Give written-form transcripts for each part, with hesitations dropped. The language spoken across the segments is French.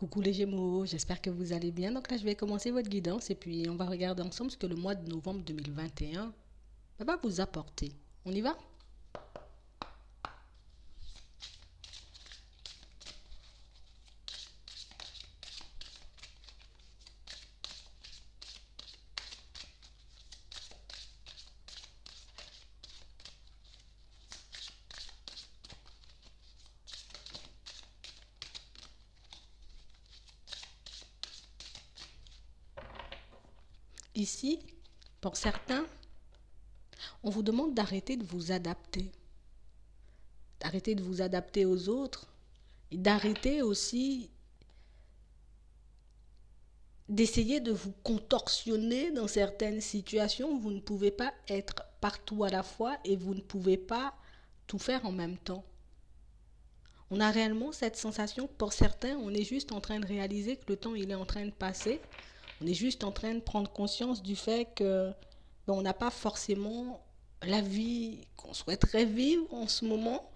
Coucou les Gémeaux, j'espère que vous allez bien. Donc là, je vais commencer votre guidance et puis on va regarder ensemble ce que le mois de novembre 2021 va vous apporter. On y va? Ici, pour certains, on vous demande d'arrêter de vous adapter. D'arrêter de vous adapter aux autres et d'arrêter aussi d'essayer de vous contorsionner dans certaines situations. Vous ne pouvez pas être partout à la fois et vous ne pouvez pas tout faire en même temps. On a réellement cette sensation, pour certains, on est juste en train de réaliser que le temps il est en train de passer. On est juste en train de prendre conscience du fait que on n'a pas forcément la vie qu'on souhaiterait vivre en ce moment.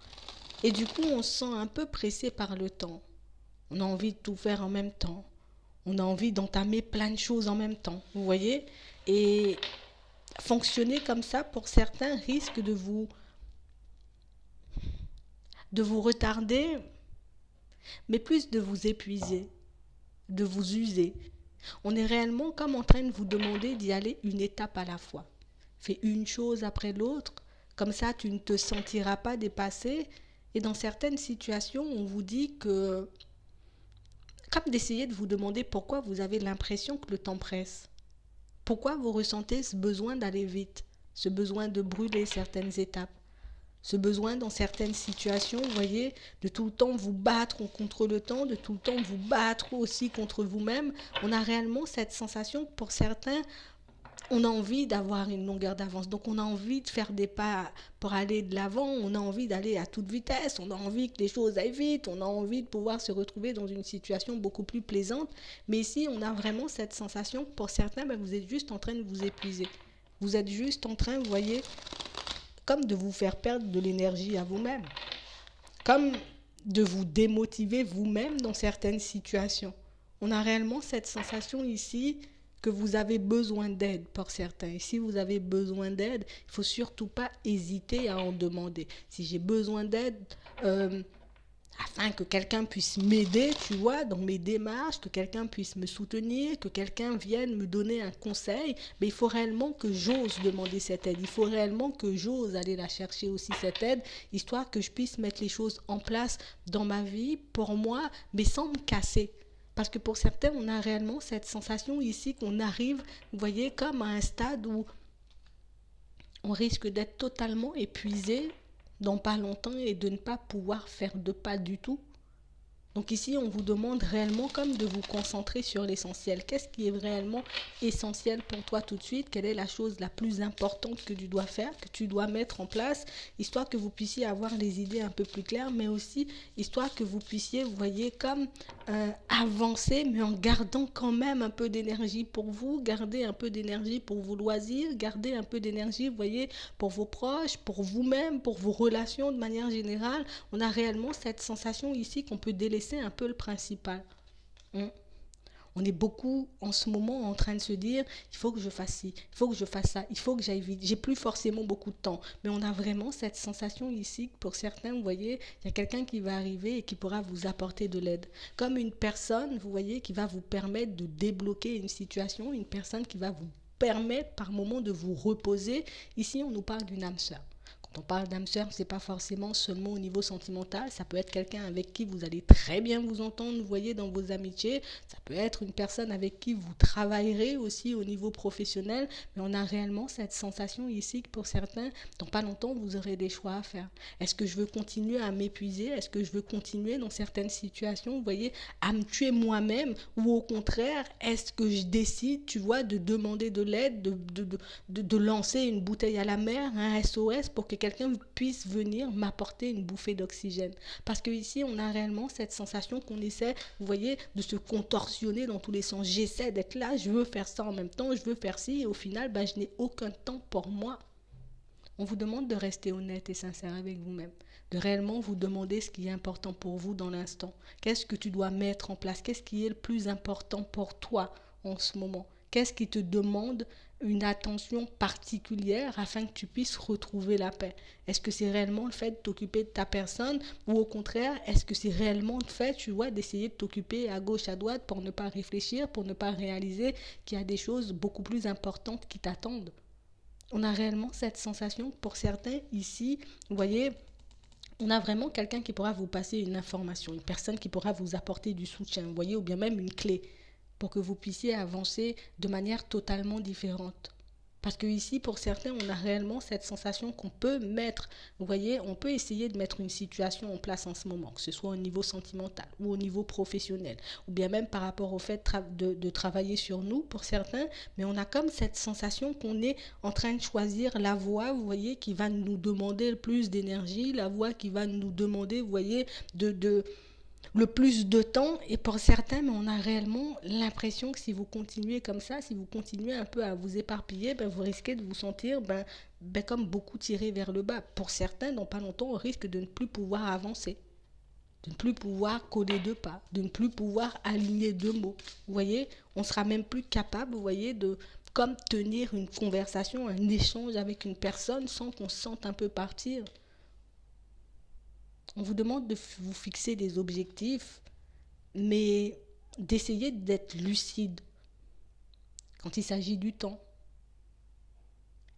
Et du coup, on se sent un peu pressé par le temps. On a envie de tout faire en même temps. On a envie d'entamer plein de choses en même temps. Vous voyez? Et fonctionner comme ça, pour certains, risque de vous retarder, mais plus de vous épuiser, de vous user. On est réellement comme en train de vous demander d'y aller une étape à la fois. Fais une chose après l'autre, comme ça tu ne te sentiras pas dépassé. Et dans certaines situations, on vous dit que, comme d'essayer de vous demander pourquoi vous avez l'impression que le temps presse. Pourquoi vous ressentez ce besoin d'aller vite, ce besoin de brûler certaines étapes. Ce besoin dans certaines situations, vous voyez, de tout le temps vous battre contre le temps, de tout le temps vous battre aussi contre vous-même. On a réellement cette sensation que pour certains, on a envie d'avoir une longueur d'avance. Donc on a envie de faire des pas pour aller de l'avant, on a envie d'aller à toute vitesse, on a envie que les choses aillent vite, on a envie de pouvoir se retrouver dans une situation beaucoup plus plaisante. Mais ici, on a vraiment cette sensation que pour certains, vous êtes juste en train de vous épuiser. Vous êtes juste en train, vous voyez, comme de vous faire perdre de l'énergie à vous-même, comme de vous démotiver vous-même dans certaines situations. On a réellement cette sensation ici que vous avez besoin d'aide pour certains. Et si vous avez besoin d'aide, il ne faut surtout pas hésiter à en demander. Si j'ai besoin d'aide, afin que quelqu'un puisse m'aider, tu vois, dans mes démarches, que quelqu'un puisse me soutenir, que quelqu'un vienne me donner un conseil, mais il faut réellement que j'ose demander cette aide. Il faut réellement que j'ose aller la chercher aussi, cette aide, histoire que je puisse mettre les choses en place dans ma vie, pour moi, mais sans me casser. Parce que pour certains, on a réellement cette sensation ici qu'on arrive, vous voyez, comme à un stade où on risque d'être totalement épuisé dans pas longtemps et de ne pas pouvoir faire de pas du tout. Donc ici, on vous demande réellement comme de vous concentrer sur l'essentiel. Qu'est-ce qui est réellement essentiel pour toi tout de suite? Quelle est la chose la plus importante que tu dois faire, que tu dois mettre en place, histoire que vous puissiez avoir les idées un peu plus claires, mais aussi histoire que vous puissiez, vous voyez, comme avancer, mais en gardant quand même un peu d'énergie pour vous, garder un peu d'énergie pour vos loisirs, garder un peu d'énergie, vous voyez, pour vos proches, pour vous-même, pour vos relations de manière générale. On a réellement cette sensation ici qu'on peut délaisser un peu le principal. On est beaucoup en ce moment en train de se dire il faut que je fasse ci, il faut que je fasse ça, il faut que j'aille vite. J'ai plus forcément beaucoup de temps. Mais on a vraiment cette sensation ici que pour certains, vous voyez, il y a quelqu'un qui va arriver et qui pourra vous apporter de l'aide. Comme une personne, vous voyez, qui va vous permettre de débloquer une situation, une personne qui va vous permettre par moment de vous reposer. Ici, on nous parle d'une âme sœur. Quand on parle d'âme sœur, ce n'est pas forcément seulement au niveau sentimental, ça peut être quelqu'un avec qui vous allez très bien vous entendre, vous voyez, dans vos amitiés, ça peut être une personne avec qui vous travaillerez aussi au niveau professionnel, mais on a réellement cette sensation ici que pour certains, dans pas longtemps, vous aurez des choix à faire. Est-ce que je veux continuer à m'épuiser? Est-ce que je veux continuer dans certaines situations, vous voyez, à me tuer moi-même? Ou au contraire, est-ce que je décide, tu vois, de demander de l'aide, de lancer une bouteille à la mer, un SOS, pour que quelqu'un puisse venir m'apporter une bouffée d'oxygène. Parce qu'ici, on a réellement cette sensation qu'on essaie, vous voyez, de se contorsionner dans tous les sens. J'essaie d'être là, je veux faire ça en même temps, je veux faire ci, et au final, je n'ai aucun temps pour moi. On vous demande de rester honnête et sincère avec vous-même. de réellement vous demander ce qui est important pour vous dans l'instant. Qu'est-ce que tu dois mettre en place? Qu'est-ce qui est le plus important pour toi en ce moment? Qu'est-ce qui te demande une attention particulière afin que tu puisses retrouver la paix? Est-ce que c'est réellement le fait de t'occuper de ta personne ou au contraire, est-ce que c'est réellement le fait, tu vois, d'essayer de t'occuper à gauche, à droite pour ne pas réfléchir, pour ne pas réaliser qu'il y a des choses beaucoup plus importantes qui t'attendent? On a réellement cette sensation pour certains ici, vous voyez, on a vraiment quelqu'un qui pourra vous passer une information, une personne qui pourra vous apporter du soutien, vous voyez, ou bien même une clé pour que vous puissiez avancer de manière totalement différente. Parce que ici, pour certains, on a réellement cette sensation qu'on peut mettre, vous voyez, on peut essayer de mettre une situation en place en ce moment, que ce soit au niveau sentimental ou au niveau professionnel, ou bien même par rapport au fait de travailler sur nous pour certains, mais on a comme cette sensation qu'on est en train de choisir la voie, vous voyez, qui va nous demander le plus d'énergie, la voie qui va nous demander, vous voyez, le plus de temps. Et pour certains, mais on a réellement l'impression que si vous continuez comme ça, si vous continuez un peu à vous éparpiller, ben, vous risquez de vous sentir comme beaucoup tiré vers le bas. Pour certains, dans pas longtemps, on risque de ne plus pouvoir avancer, de ne plus pouvoir coller deux pas, de ne plus pouvoir aligner deux mots. Vous voyez, on sera même plus capable, vous voyez, de comme tenir une conversation, un échange avec une personne sans qu'on se sente un peu partir. On vous demande de vous fixer des objectifs, mais d'essayer d'être lucide quand il s'agit du temps.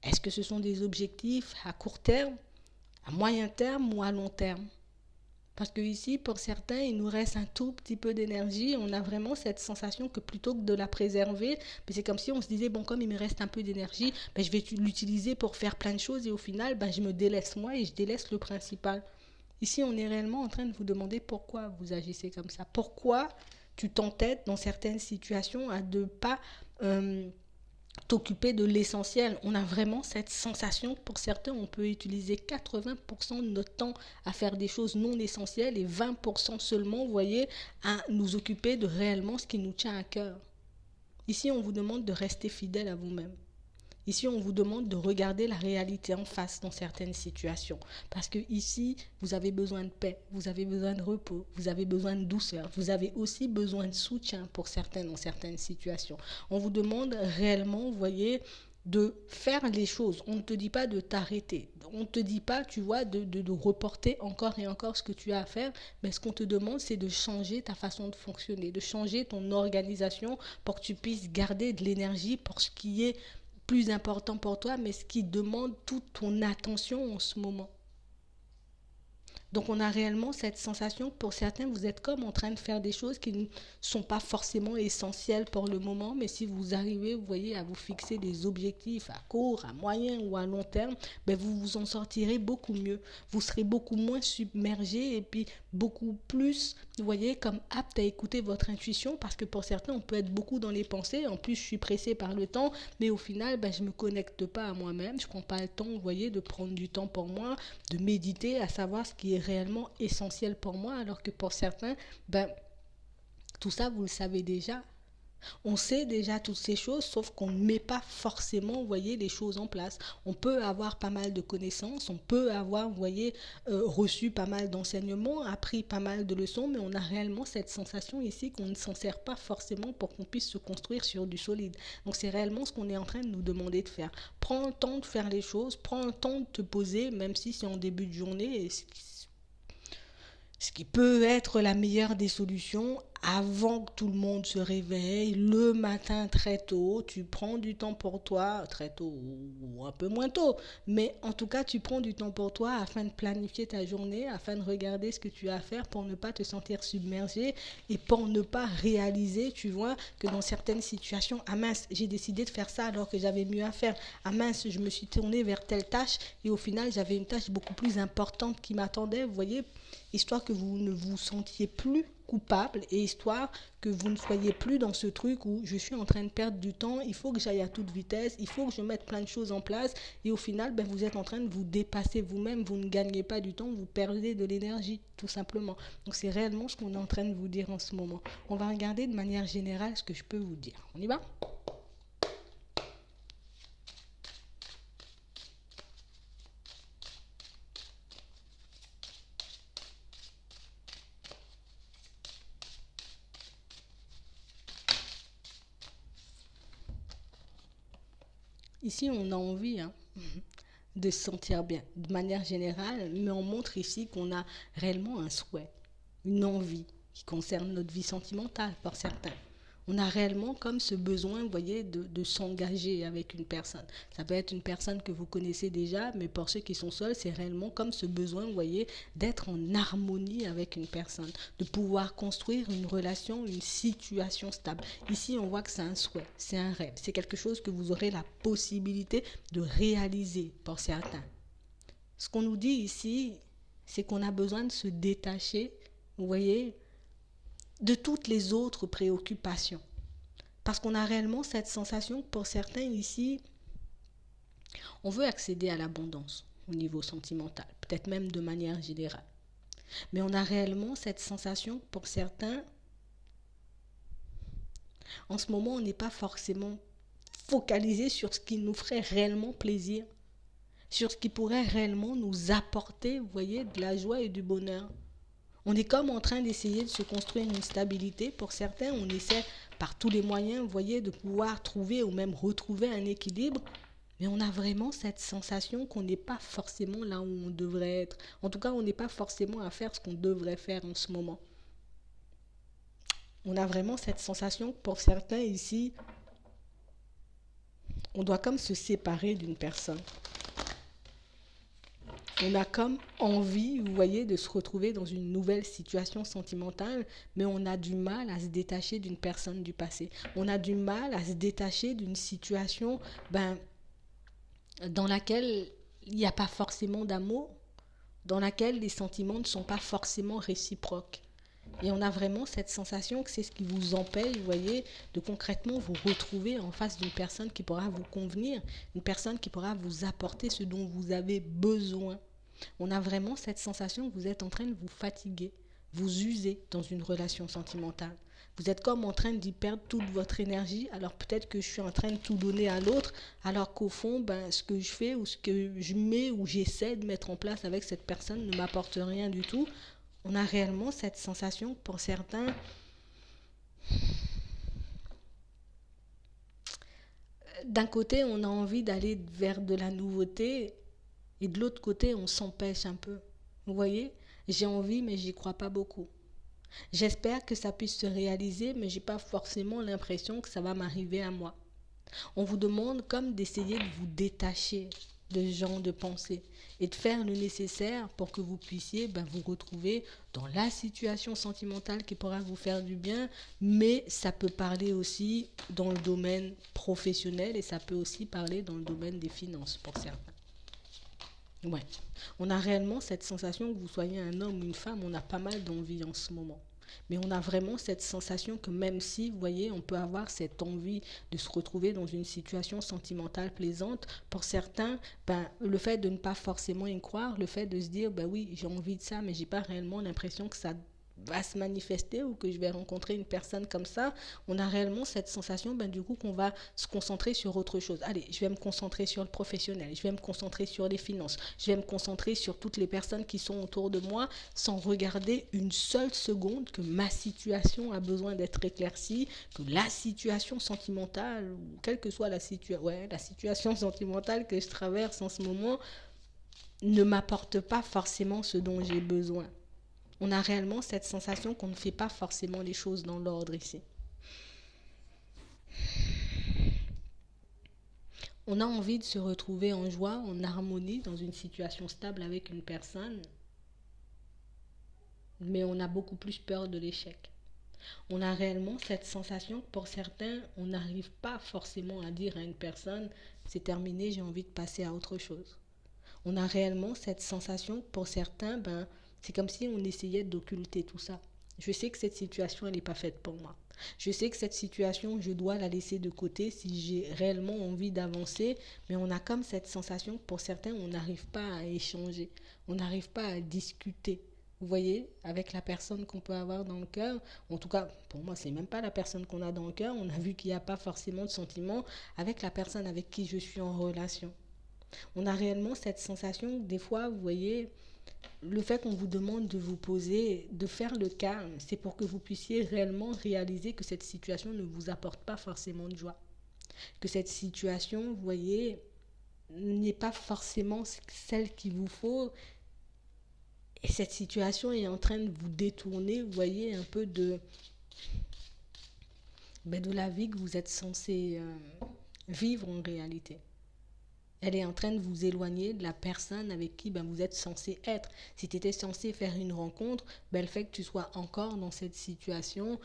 Est-ce que ce sont des objectifs à court terme, à moyen terme ou à long terme? Parce que ici, pour certains, il nous reste un tout petit peu d'énergie. On a vraiment cette sensation que plutôt que de la préserver, c'est comme si on se disait, bon, comme il me reste un peu d'énergie, je vais l'utiliser pour faire plein de choses et au final, je me délaisse moi et je délaisse le principal. Ici, on est réellement en train de vous demander pourquoi vous agissez comme ça. Pourquoi tu t'entêtes dans certaines situations à ne pas t'occuper de l'essentiel. On a vraiment cette sensation que pour certains, on peut utiliser 80% de notre temps à faire des choses non essentielles et 20% seulement, vous voyez, à nous occuper de réellement ce qui nous tient à cœur. Ici, on vous demande de rester fidèle à vous-même. Ici, on vous demande de regarder la réalité en face dans certaines situations. Parce que ici, vous avez besoin de paix, vous avez besoin de repos, vous avez besoin de douceur, vous avez aussi besoin de soutien pour certains dans certaines situations. On vous demande réellement, vous voyez, de faire les choses. On ne te dit pas de t'arrêter. On ne te dit pas, tu vois, de reporter encore et encore ce que tu as à faire. Mais ce qu'on te demande, c'est de changer ta façon de fonctionner, de changer ton organisation pour que tu puisses garder de l'énergie pour ce qui est plus important pour toi, mais ce qui demande toute ton attention en ce moment. Donc on a réellement cette sensation que pour certains, vous êtes comme en train de faire des choses qui ne sont pas forcément essentielles pour le moment, mais si vous arrivez, vous voyez, à vous fixer des objectifs à court, à moyen ou à long terme, vous vous en sortirez beaucoup mieux. Vous serez beaucoup moins submergé et puis beaucoup plus, vous voyez, comme apte à écouter votre intuition, parce que pour certains, on peut être beaucoup dans les pensées. En plus, je suis pressée par le temps, mais au final, je ne me connecte pas à moi-même. Je ne prends pas le temps, vous voyez, de prendre du temps pour moi, de méditer, à savoir ce qui est réellement essentiel pour moi, alors que pour certains, tout ça, vous le savez déjà. On sait déjà toutes ces choses, sauf qu'on ne met pas forcément, vous voyez, les choses en place. On peut avoir pas mal de connaissances, on peut avoir, vous voyez, reçu pas mal d'enseignements, appris pas mal de leçons, mais on a réellement cette sensation ici qu'on ne s'en sert pas forcément pour qu'on puisse se construire sur du solide. Donc c'est réellement ce qu'on est en train de nous demander de faire. Prends le temps de faire les choses, prends le temps de te poser, même si c'est en début de journée, et ce qui peut être la meilleure des solutions avant que tout le monde se réveille, le matin très tôt, tu prends du temps pour toi, très tôt ou un peu moins tôt, mais en tout cas tu prends du temps pour toi afin de planifier ta journée, afin de regarder ce que tu as à faire pour ne pas te sentir submergé et pour ne pas réaliser, tu vois, que dans certaines situations, ah mince, j'ai décidé de faire ça alors que j'avais mieux à faire, ah mince, je me suis tournée vers telle tâche et au final j'avais une tâche beaucoup plus importante qui m'attendait, vous voyez, histoire que vous ne vous sentiez plus coupable et histoire que vous ne soyez plus dans ce truc où je suis en train de perdre du temps, il faut que j'aille à toute vitesse, il faut que je mette plein de choses en place et au final, vous êtes en train de vous dépasser vous-même, vous ne gagnez pas du temps, vous perdez de l'énergie, tout simplement. Donc c'est réellement ce qu'on est en train de vous dire en ce moment. On va regarder de manière générale ce que je peux vous dire. On y va ? Ici, on a envie de se sentir bien de manière générale, mais on montre ici qu'on a réellement un souhait, une envie qui concerne notre vie sentimentale pour certains. On a réellement comme ce besoin, vous voyez, de s'engager avec une personne. Ça peut être une personne que vous connaissez déjà, mais pour ceux qui sont seuls, c'est réellement comme ce besoin, vous voyez, d'être en harmonie avec une personne, de pouvoir construire une relation, une situation stable. Ici, on voit que c'est un souhait, c'est un rêve, c'est quelque chose que vous aurez la possibilité de réaliser pour certains. Ce qu'on nous dit ici, c'est qu'on a besoin de se détacher, vous voyez, de toutes les autres préoccupations. Parce qu'on a réellement cette sensation que pour certains ici, on veut accéder à l'abondance au niveau sentimental, peut-être même de manière générale. Mais on a réellement cette sensation que pour certains, en ce moment, on n'est pas forcément focalisé sur ce qui nous ferait réellement plaisir, sur ce qui pourrait réellement nous apporter, vous voyez, de la joie et du bonheur. On est comme en train d'essayer de se construire une stabilité. Pour certains, on essaie par tous les moyens, vous voyez, de pouvoir trouver ou même retrouver un équilibre. Mais on a vraiment cette sensation qu'on n'est pas forcément là où on devrait être. En tout cas, on n'est pas forcément à faire ce qu'on devrait faire en ce moment. On a vraiment cette sensation que pour certains ici, on doit comme se séparer d'une personne. On a comme envie, vous voyez, de se retrouver dans une nouvelle situation sentimentale, mais on a du mal à se détacher d'une personne du passé. On a du mal à se détacher d'une situation dans laquelle il n'y a pas forcément d'amour, dans laquelle les sentiments ne sont pas forcément réciproques. Et on a vraiment cette sensation que c'est ce qui vous empêche, vous voyez, de concrètement vous retrouver en face d'une personne qui pourra vous convenir, une personne qui pourra vous apporter ce dont vous avez besoin. On a vraiment cette sensation que vous êtes en train de vous fatiguer, vous user dans une relation sentimentale. Vous êtes comme en train d'y perdre toute votre énergie, alors peut-être que je suis en train de tout donner à l'autre, alors qu'au fond, ce que je fais ou ce que je mets ou j'essaie de mettre en place avec cette personne ne m'apporte rien du tout. On a réellement cette sensation que pour certains, d'un côté, on a envie d'aller vers de la nouveauté et de l'autre côté, on s'empêche un peu. Vous voyez, j'ai envie, mais j'y crois pas beaucoup. J'espère que ça puisse se réaliser, mais j'ai pas forcément l'impression que ça va m'arriver à moi. On vous demande comme d'essayer de vous détacher de ce genre de pensée et de faire le nécessaire pour que vous puissiez vous retrouver dans la situation sentimentale qui pourra vous faire du bien, mais ça peut parler aussi dans le domaine professionnel et ça peut aussi parler dans le domaine des finances pour certains. Ouais. On a réellement cette sensation que vous soyez un homme ou une femme, on a pas mal d'envie en ce moment. Mais on a vraiment cette sensation que même si, vous voyez, on peut avoir cette envie de se retrouver dans une situation sentimentale plaisante, pour certains, le fait de ne pas forcément y croire, le fait de se dire, oui, j'ai envie de ça, mais j'ai pas réellement l'impression que ça va se manifester ou que je vais rencontrer une personne comme ça, on a réellement cette sensation du coup qu'on va se concentrer sur autre chose. Allez, je vais me concentrer sur le professionnel, je vais me concentrer sur les finances, je vais me concentrer sur toutes les personnes qui sont autour de moi sans regarder une seule seconde que ma situation a besoin d'être éclaircie, que la situation sentimentale, ou quelle que soit la situation sentimentale que je traverse en ce moment, ne m'apporte pas forcément ce dont j'ai besoin. On a réellement cette sensation qu'on ne fait pas forcément les choses dans l'ordre ici. On a envie de se retrouver en joie, en harmonie, dans une situation stable avec une personne, mais on a beaucoup plus peur de l'échec. On a réellement cette sensation que pour certains, on n'arrive pas forcément à dire à une personne, c'est terminé, j'ai envie de passer à autre chose. On a réellement cette sensation que pour certains, c'est comme si on essayait d'occulter tout ça. Je sais que cette situation, elle n'est pas faite pour moi. Je sais que cette situation, je dois la laisser de côté si j'ai réellement envie d'avancer, mais on a comme cette sensation que pour certains, on n'arrive pas à échanger, on n'arrive pas à discuter. Vous voyez, avec la personne qu'on peut avoir dans le cœur, en tout cas, pour moi, c'est même pas la personne qu'on a dans le cœur, on a vu qu'il n'y a pas forcément de sentiment avec la personne avec qui je suis en relation. On a réellement cette sensation que des fois, vous voyez, le fait qu'on vous demande de vous poser, de faire le calme, c'est pour que vous puissiez réellement réaliser que cette situation ne vous apporte pas forcément de joie. que cette situation, vous voyez, n'est pas forcément celle qu'il vous faut. Et cette situation est en train de vous détourner, vous voyez, un peu de la vie que vous êtes censé vivre en réalité. Elle est en train de vous éloigner de la personne avec qui vous êtes censé être. Si tu étais censé faire une rencontre, le fait que tu sois encore dans cette situation,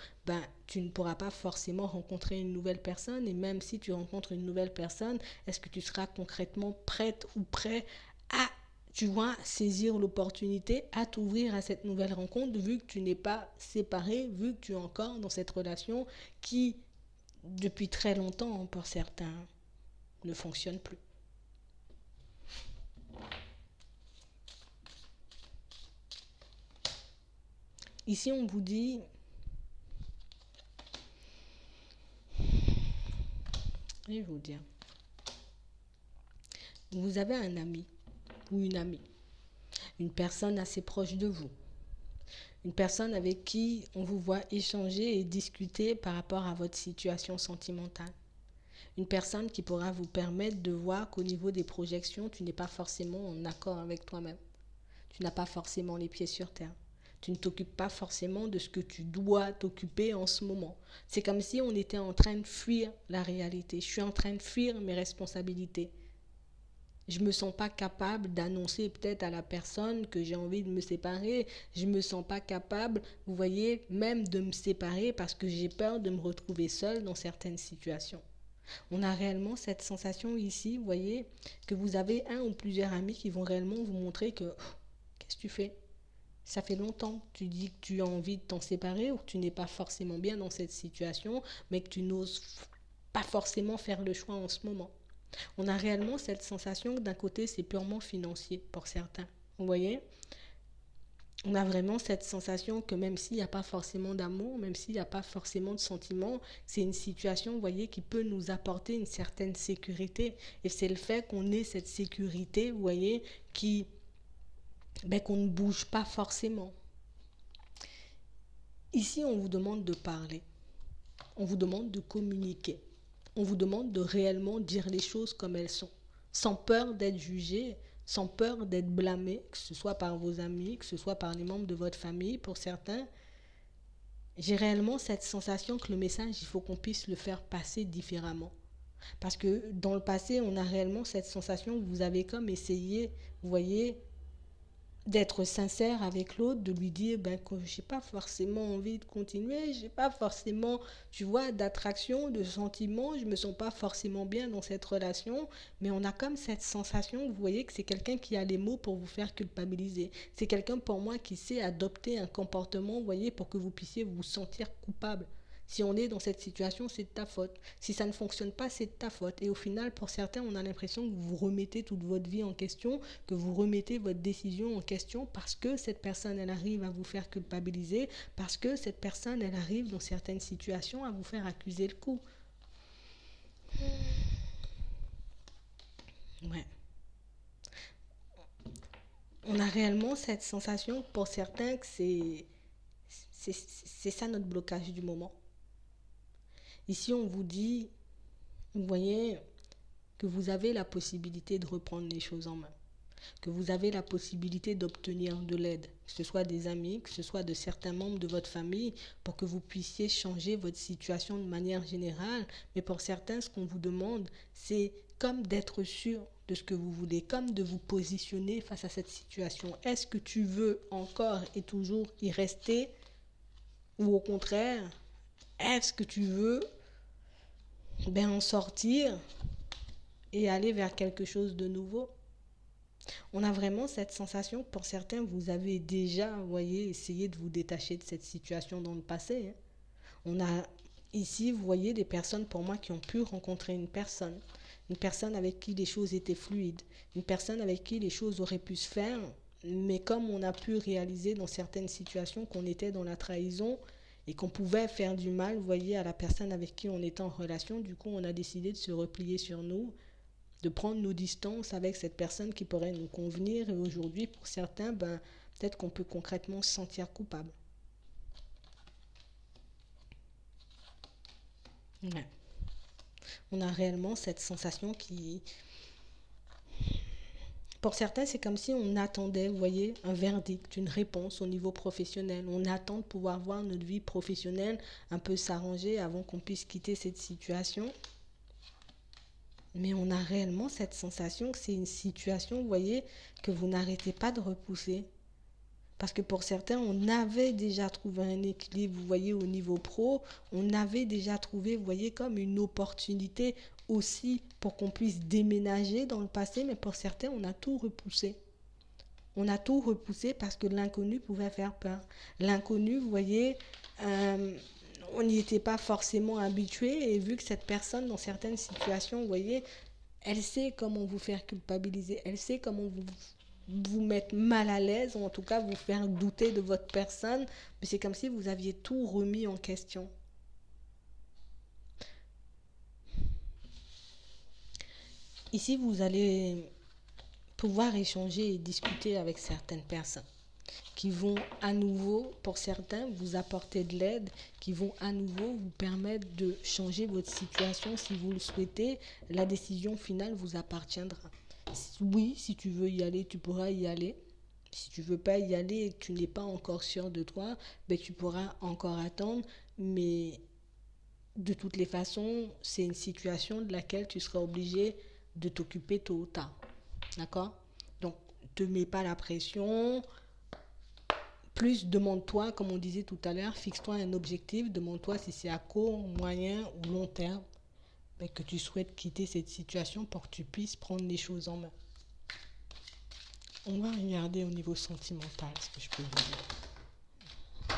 tu ne pourras pas forcément rencontrer une nouvelle personne. Et même si tu rencontres une nouvelle personne, est-ce que tu seras concrètement prête ou prêt à, tu vois, saisir l'opportunité, à t'ouvrir à cette nouvelle rencontre, vu que tu n'es pas séparé, vu que tu es encore dans cette relation qui, depuis très longtemps, pour certains, ne fonctionne plus. Ici, on vous dit, je vais vous dire, vous avez un ami ou une amie, une personne assez proche de vous, une personne avec qui on vous voit échanger et discuter par rapport à votre situation sentimentale. Une personne qui pourra vous permettre de voir qu'au niveau des projections, tu n'es pas forcément en accord avec toi-même. Tu n'as pas forcément les pieds sur terre. Tu ne t'occupes pas forcément de ce que tu dois t'occuper en ce moment. C'est comme si on était en train de fuir la réalité. Je suis en train de fuir mes responsabilités. Je ne me sens pas capable d'annoncer peut-être à la personne que j'ai envie de me séparer. Je ne me sens pas capable, vous voyez, même de me séparer parce que j'ai peur de me retrouver seule dans certaines situations. On a réellement cette sensation ici, vous voyez, que vous avez un ou plusieurs amis qui vont réellement vous montrer que qu'est-ce que tu fais? Ça fait longtemps que tu dis que tu as envie de t'en séparer ou que tu n'es pas forcément bien dans cette situation, mais que tu n'oses pas forcément faire le choix en ce moment. On a réellement cette sensation que d'un côté, c'est purement financier pour certains. Vous voyez? On a vraiment cette sensation que même s'il n'y a pas forcément d'amour, même s'il n'y a pas forcément de sentiments, c'est une situation, vous voyez, qui peut nous apporter une certaine sécurité. Et c'est le fait qu'on ait cette sécurité, vous voyez, qu'on ne bouge pas forcément. Ici, on vous demande de parler. On vous demande de communiquer. On vous demande de réellement dire les choses comme elles sont, sans peur d'être jugé, sans peur d'être blâmé, que ce soit par vos amis, que ce soit par les membres de votre famille, pour certains. J'ai réellement cette sensation que le message, il faut qu'on puisse le faire passer différemment. Parce que dans le passé, on a réellement cette sensation que vous avez comme essayé, vous voyez, d'être sincère avec l'autre, de lui dire que j'ai pas forcément envie de continuer, j'ai pas forcément, tu vois, d'attraction, de sentiment, je me sens pas forcément bien dans cette relation, mais on a comme cette sensation, vous voyez, que c'est quelqu'un qui a les mots pour vous faire culpabiliser. C'est quelqu'un pour moi qui sait adopter un comportement, vous voyez, pour que vous puissiez vous sentir coupable. Si on est dans cette situation, c'est de ta faute. Si ça ne fonctionne pas, c'est de ta faute. Et au final, pour certains, on a l'impression que vous remettez toute votre vie en question, que vous remettez votre décision en question parce que cette personne, elle arrive à vous faire culpabiliser, parce que cette personne, elle arrive dans certaines situations à vous faire accuser le coup. Ouais. On a réellement cette sensation, pour certains, que c'est ça notre blocage du moment. Ici, on vous dit, vous voyez, que vous avez la possibilité de reprendre les choses en main, que vous avez la possibilité d'obtenir de l'aide, que ce soit des amis, que ce soit de certains membres de votre famille, pour que vous puissiez changer votre situation de manière générale. Mais pour certains, ce qu'on vous demande, c'est comme d'être sûr de ce que vous voulez, comme de vous positionner face à cette situation. Est-ce que tu veux encore et toujours y rester, ou au contraire, est-ce que tu veux en sortir et aller vers quelque chose de nouveau? On a vraiment cette sensation que pour certains, vous avez déjà, vous voyez, essayé de vous détacher de cette situation dans le passé. On a ici, vous voyez, des personnes pour moi qui ont pu rencontrer une personne avec qui les choses étaient fluides, une personne avec qui les choses auraient pu se faire, mais comme on a pu réaliser dans certaines situations qu'on était dans la trahison et qu'on pouvait faire du mal, vous voyez, à la personne avec qui on était en relation, du coup, on a décidé de se replier sur nous, de prendre nos distances avec cette personne qui pourrait nous convenir. Et aujourd'hui, pour certains, peut-être qu'on peut concrètement se sentir coupable. Ouais. On a réellement cette sensation qui... Pour certains, c'est comme si on attendait, vous voyez, un verdict, une réponse au niveau professionnel. On attend de pouvoir voir notre vie professionnelle un peu s'arranger avant qu'on puisse quitter cette situation. Mais on a réellement cette sensation que c'est une situation, vous voyez, que vous n'arrêtez pas de repousser. Parce que pour certains, on avait déjà trouvé un équilibre, vous voyez, au niveau pro. On avait déjà trouvé, vous voyez, comme une opportunité aussi pour qu'on puisse déménager dans le passé. Mais pour certains, on a tout repoussé. On a tout repoussé parce que l'inconnu pouvait faire peur. L'inconnu, vous voyez, on n'y était pas forcément habitué. Et vu que cette personne, dans certaines situations, vous voyez, elle sait comment vous faire culpabiliser. Elle sait comment vous mettre mal à l'aise, ou en tout cas vous faire douter de votre personne. Mais c'est comme si vous aviez tout remis en question. Ici, vous allez pouvoir échanger et discuter avec certaines personnes qui vont à nouveau, pour certains, vous apporter de l'aide, qui vont à nouveau vous permettre de changer votre situation si vous le souhaitez. La décision finale vous appartiendra. Oui, si tu veux y aller, tu pourras y aller. Si tu ne veux pas y aller et que tu n'es pas encore sûr de toi, ben tu pourras encore attendre. Mais de toutes les façons, c'est une situation de laquelle tu seras obligé de t'occuper tôt ou tard. D'accord? Donc, ne te mets pas la pression. Plus demande-toi, comme on disait tout à l'heure, fixe-toi un objectif. Demande-toi si c'est à court, moyen ou long terme que tu souhaites quitter cette situation pour que tu puisses prendre les choses en main. On va regarder au niveau sentimental ce que je peux vous dire.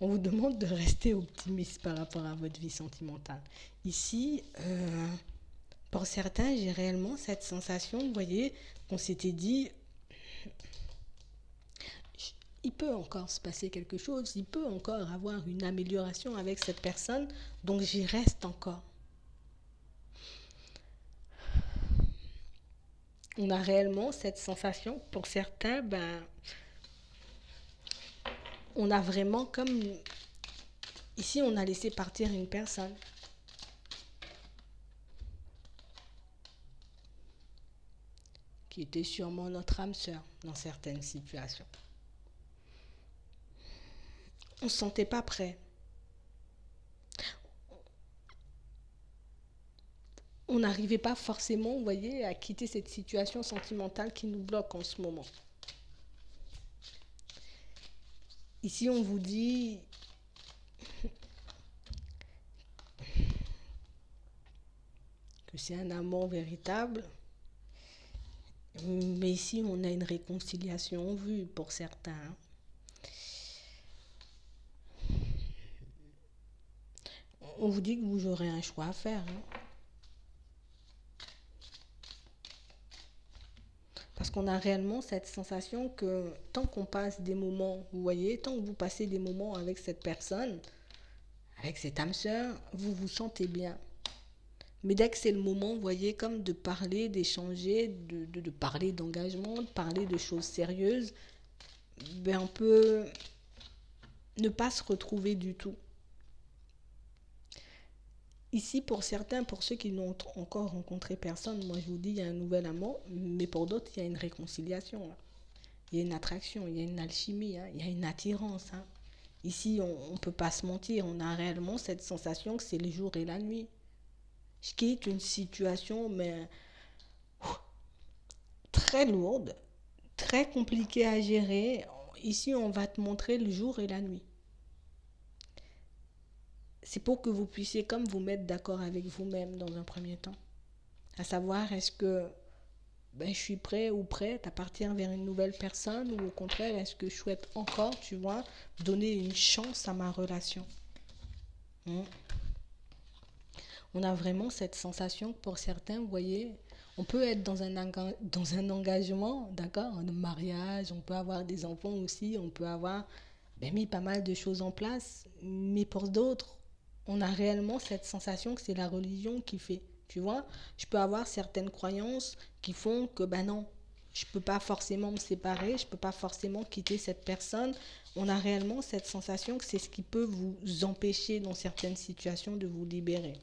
On vous demande de rester optimiste par rapport à votre vie sentimentale. Ici, pour certains, j'ai réellement cette sensation, vous voyez, qu'on s'était dit, il peut encore se passer quelque chose, il peut encore avoir une amélioration avec cette personne, donc j'y reste encore. On a réellement cette sensation, pour certains, on a vraiment comme... Ici, on a laissé partir une personne. Qui était sûrement notre âme sœur dans certaines situations. On ne se sentait pas prêt. On n'arrivait pas forcément, vous voyez, à quitter cette situation sentimentale qui nous bloque en ce moment. Ici, on vous dit que c'est un amour véritable. Mais ici, on a une réconciliation en vue pour certains. On vous dit que vous aurez un choix à faire. Parce qu'on a réellement cette sensation que tant qu'on passe des moments, vous voyez, tant que vous passez des moments avec cette personne, avec cette âme sœur, vous vous sentez bien. Mais dès que c'est le moment, vous voyez, comme de parler, d'échanger, de parler d'engagement, de parler de choses sérieuses, on peut ne pas se retrouver du tout. Ici, pour certains, pour ceux qui n'ont encore rencontré personne, moi je vous dis, il y a un nouvel amour, mais pour d'autres, il y a une réconciliation. Il y a une attraction, il y a une alchimie, il y a une attirance. Ici, on ne peut pas se mentir, on a réellement cette sensation que c'est le jour et la nuit. Je quitte une situation, mais très lourde, très compliquée à gérer. Ici, on va te montrer le jour et la nuit. C'est pour que vous puissiez comme vous mettre d'accord avec vous-même dans un premier temps. À savoir, est-ce que je suis prêt ou prête à partir vers une nouvelle personne, ou au contraire, est-ce que je souhaite encore, tu vois, donner une chance à ma relation. On a vraiment cette sensation que pour certains, vous voyez, on peut être dans un engagement, d'accord, un mariage, on peut avoir des enfants aussi, on peut avoir mis pas mal de choses en place, mais pour d'autres, on a réellement cette sensation que c'est la religion qui fait. Tu vois, je peux avoir certaines croyances qui font que non, je ne peux pas forcément me séparer, je ne peux pas forcément quitter cette personne. On a réellement cette sensation que c'est ce qui peut vous empêcher dans certaines situations de vous libérer.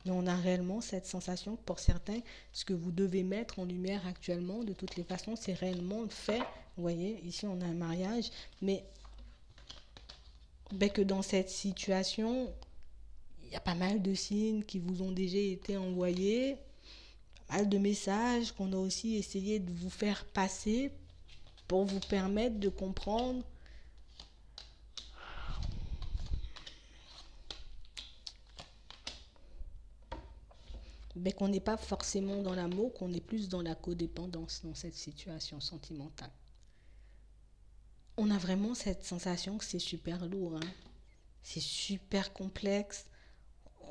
Mais on a réellement cette sensation que pour certains, ce que vous devez mettre en lumière actuellement, de toutes les façons, c'est réellement le fait. Vous voyez, ici on a un mariage, mais que dans cette situation, il y a pas mal de signes qui vous ont déjà été envoyés, pas mal de messages qu'on a aussi essayé de vous faire passer pour vous permettre de comprendre qu'on n'est pas forcément dans l'amour, qu'on est plus dans la codépendance dans cette situation sentimentale. On a vraiment cette sensation que c'est super lourd, hein. C'est super complexe.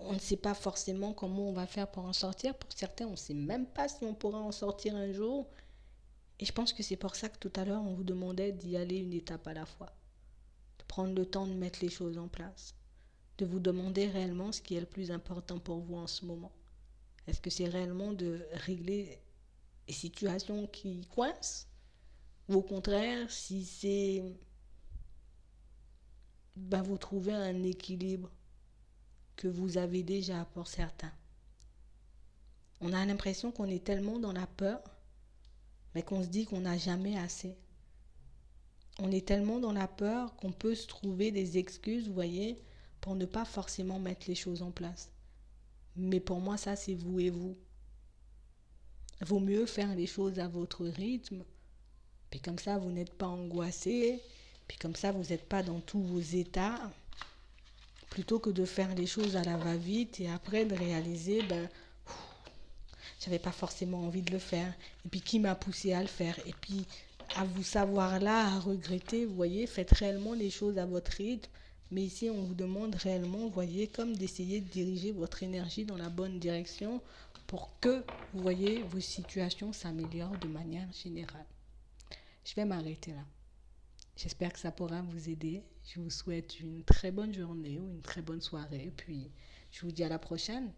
On ne sait pas forcément comment on va faire pour en sortir. Pour certains, on ne sait même pas si on pourra en sortir un jour. Et je pense que c'est pour ça que tout à l'heure, on vous demandait d'y aller une étape à la fois. De prendre le temps de mettre les choses en place. De vous demander réellement ce qui est le plus important pour vous en ce moment. Est-ce que c'est réellement de régler les situations qui coincent? Ou au contraire, si c'est vous trouver un équilibre que vous avez déjà pour certains. On a l'impression qu'on est tellement dans la peur, mais qu'on se dit qu'on n'a jamais assez. On est tellement dans la peur qu'on peut se trouver des excuses, vous voyez, pour ne pas forcément mettre les choses en place. Mais pour moi, ça, c'est vous et vous. Vaut mieux faire les choses à votre rythme, puis comme ça, vous n'êtes pas angoissé, puis comme ça, vous n'êtes pas dans tous vos états, plutôt que de faire les choses à la va-vite et après de réaliser, j'avais pas forcément envie de le faire. Et puis qui m'a poussé à le faire? Et puis à vous savoir là, à regretter, vous voyez, faites réellement les choses à votre rythme. Mais ici, on vous demande réellement, vous voyez, comme d'essayer de diriger votre énergie dans la bonne direction pour que, vous voyez, vos situations s'améliorent de manière générale. Je vais m'arrêter là. J'espère que ça pourra vous aider. Je vous souhaite une très bonne journée ou une très bonne soirée. Puis, je vous dis à la prochaine.